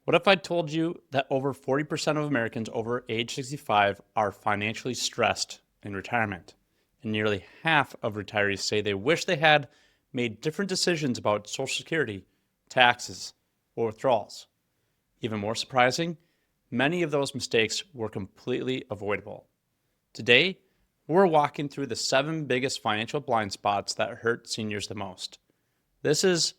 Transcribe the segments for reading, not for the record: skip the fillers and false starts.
What if I told you that over 40% of Americans over age 65 are financially stressed in retirement? And nearly half of retirees say they wish they had made different decisions about Social Security, taxes, or withdrawals. Even more surprising, many of those mistakes were completely avoidable. Today, we're walking through the 7 biggest financial blind spots that hurt seniors the most. This is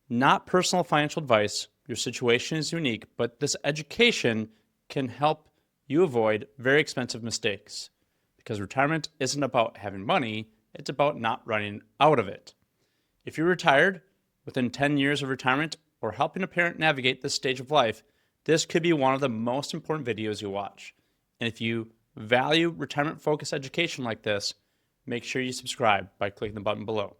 not personal financial advice. Your situation is unique, but this education can help you avoid very expensive mistakes. Because retirement isn't about having money, it's about not running out of it. If you're retired within 10 years of retirement or helping a parent navigate this stage of life, this could be one of the most important videos you watch. And if you value retirement-focused education like this, make sure you subscribe by clicking the button below.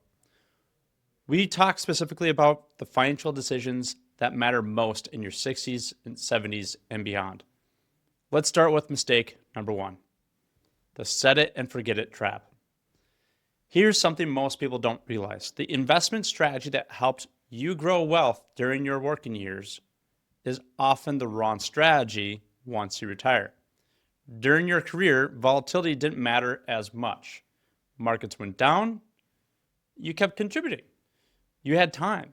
We talk specifically about the financial decisions that matter most in your 60s and 70s and beyond. Let's start with mistake number 1, the set it and forget it trap. Here's something most people don't realize. The investment strategy that helps you grow wealth during your working years is often the wrong strategy once you retire. During your career, volatility didn't matter as much. Markets went down, you kept contributing. You had time.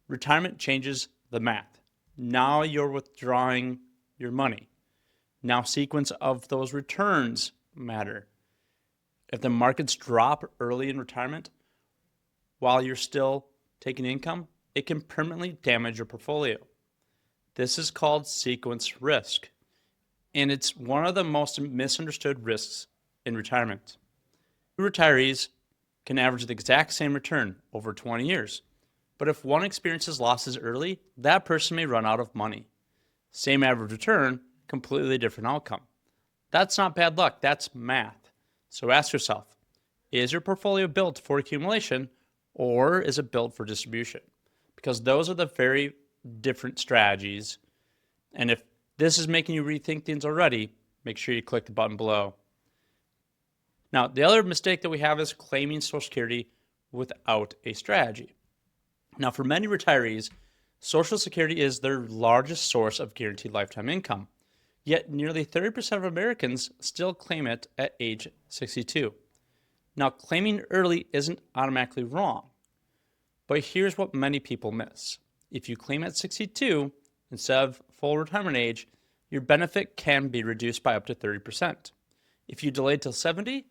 Retirement changes the math. Now you're withdrawing your money. Now sequence of those returns matter. If the markets drop early in retirement while you're still taking income, it can permanently damage your portfolio. This is called sequence risk, and it's one of the most misunderstood risks in retirement. Retirees can average the exact same return over 20 years. But if one experiences losses early, that person may run out of money. Same average return, completely different outcome. That's not bad luck, that's math. So ask yourself, is your portfolio built for accumulation or is it built for distribution? Because those are the very different strategies. And if this is making you rethink things already, make sure you click the button below. Now, the other mistake that we have is claiming Social Security without a strategy. Now, for many retirees, Social Security is their largest source of guaranteed lifetime income, yet nearly 30% of Americans still claim it at age 62. Now, claiming early isn't automatically wrong, but here's what many people miss. If you claim at 62 instead of full retirement age, your benefit can be reduced by up to 30%. If you delay till 70,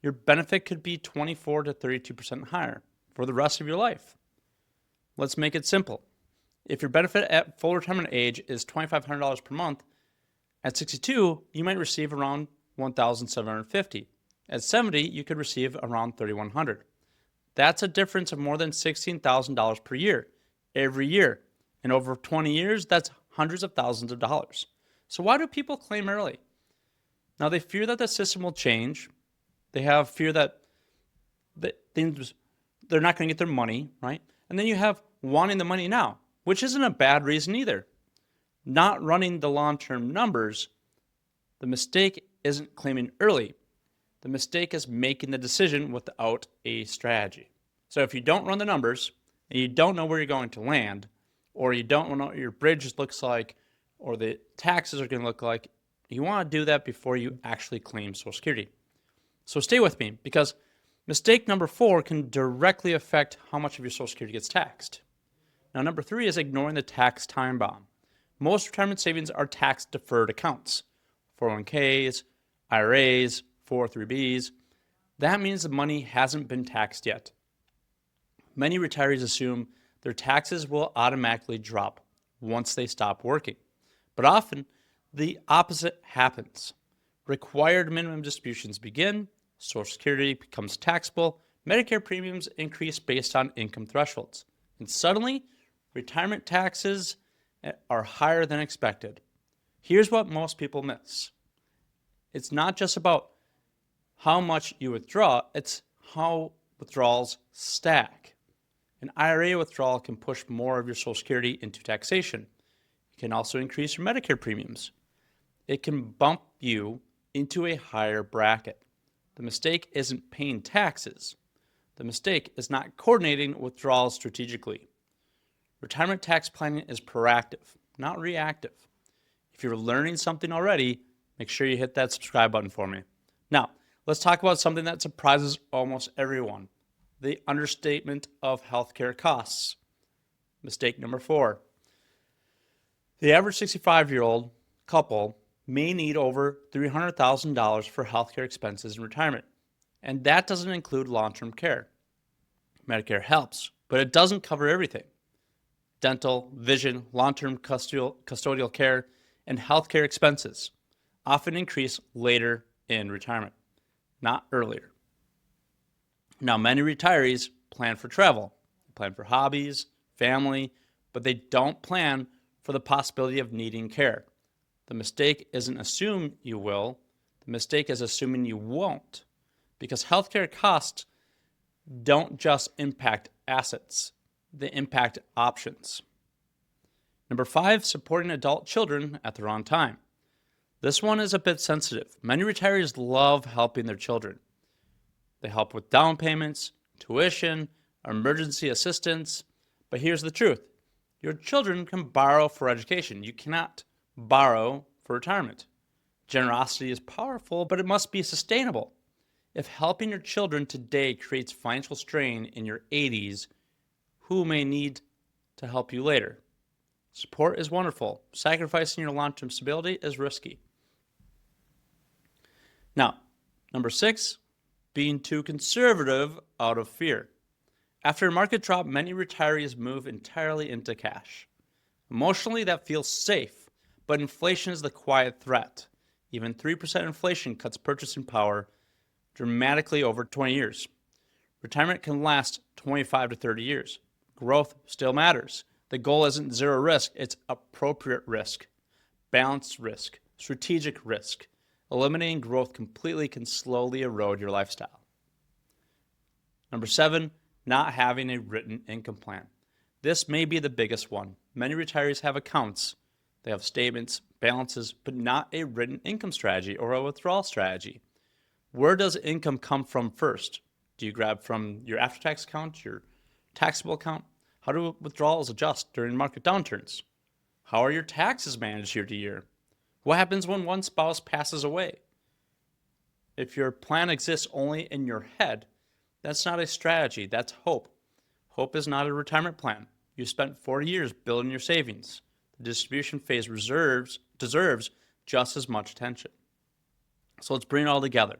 your benefit could be 24 to 32% higher for the rest of your life. Let's make it simple. If your benefit at full retirement age is $2,500 per month, at 62, you might receive around $1,750. At 70, you could receive around $3,100. That's a difference of more than $16,000 per year, every year. And over 20 years, that's hundreds of thousands of dollars. So why do people claim early? Now, they fear that the system will change. They have fear that they're not going to get their money, right? And then you have wanting the money now, which isn't a bad reason either. Not running the long-term numbers, the mistake isn't claiming early. The mistake is making the decision without a strategy. So if you don't run the numbers and you don't know where you're going to land, or you don't know what your bridge looks like, or the taxes are going to look like, you want to do that before you actually claim Social Security. So stay with me, because mistake number 4 can directly affect how much of your Social Security gets taxed. Now, number 3 is ignoring the tax time bomb. Most retirement savings are tax-deferred accounts, 401ks, IRAs, 403bs. That means the money hasn't been taxed yet. Many retirees assume their taxes will automatically drop once they stop working. But often, the opposite happens. Required minimum distributions begin, Social Security becomes taxable, Medicare premiums increase based on income thresholds, and suddenly, retirement taxes are higher than expected. Here's what most people miss. It's not just about how much you withdraw, it's how withdrawals stack. An IRA withdrawal can push more of your Social Security into taxation. It can also increase your Medicare premiums. It can bump you into a higher bracket. The mistake isn't paying taxes. The mistake is not coordinating withdrawals strategically. Retirement tax planning is proactive. not reactive. If you're learning something already, make sure you hit that subscribe button for me. Now, let's talk about something that surprises almost everyone: the understatement of healthcare costs. Mistake number 4. The average 65-year-old couple may need over $300,000 for healthcare expenses in retirement, and that doesn't include long-term care. Medicare helps, but it doesn't cover everything. Dental, vision, long-term custodial care, and healthcare expenses often increase later in retirement, not earlier. Now, many retirees plan for travel, plan for hobbies, family, but they don't plan for the possibility of needing care. The mistake isn't assume you will, the mistake is assuming you won't, because healthcare costs don't just impact assets, they impact options. Number 5, supporting adult children at the wrong time. This one is a bit sensitive. Many retirees love helping their children. They help with down payments, tuition, emergency assistance. But here's the truth. Your children can borrow for education. You cannot borrow for retirement. Generosity is powerful, but it must be sustainable. If helping your children today creates financial strain in your 80s, who may need to help you later? Support is wonderful. Sacrificing your long-term stability is risky. Now, number 6, being too conservative out of fear. After a market drop, many retirees move entirely into cash. Emotionally, that feels safe, but inflation is the quiet threat. Even 3% inflation cuts purchasing power dramatically over 20 years. Retirement can last 25 to 30 years. Growth still matters. The goal isn't zero risk, it's appropriate risk, balanced risk, strategic risk. Eliminating growth completely can slowly erode your lifestyle. Number 7, not having a written income plan. This may be the biggest one. Many retirees have accounts. They have statements, balances, but not a written income strategy or a withdrawal strategy. Where does income come from first? Do you grab from your after-tax account, your taxable account? How do withdrawals adjust during market downturns? How are your taxes managed year to year? What happens when one spouse passes away? If your plan exists only in your head, that's not a strategy, that's hope. Hope is not a retirement plan. You spent 40 years building your savings. The distribution phase deserves just as much attention. So let's bring it all together.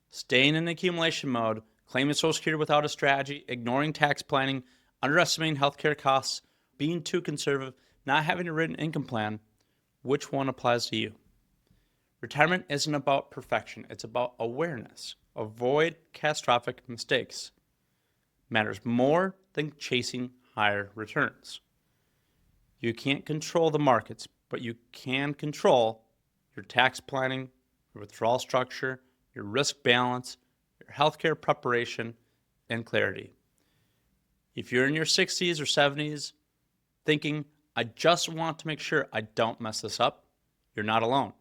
Staying in accumulation mode, claiming Social Security without a strategy, ignoring tax planning, underestimating healthcare costs, being too conservative, not having a written income plan, which one applies to you? Retirement isn't about perfection, it's about awareness. Avoid catastrophic mistakes. Matters more than chasing higher returns. You can't control the markets, but you can control your tax planning, your withdrawal structure, your risk balance, your healthcare preparation, and clarity. If you're in your 60s or 70s thinking, I just want to make sure I don't mess this up, you're not alone.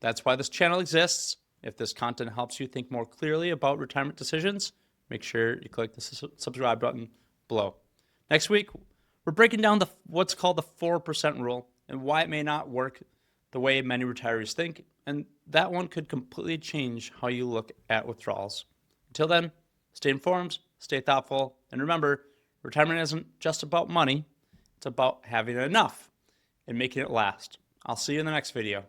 That's why this channel exists. If this content helps you think more clearly about retirement decisions, make sure you click the subscribe button below. Next week, we're breaking down what's called the 4% rule and why it may not work the way many retirees think, and that one could completely change how you look at withdrawals. Until then, stay informed, stay thoughtful, and remember, retirement isn't just about money, it's about having enough and making it last. I'll see you in the next video.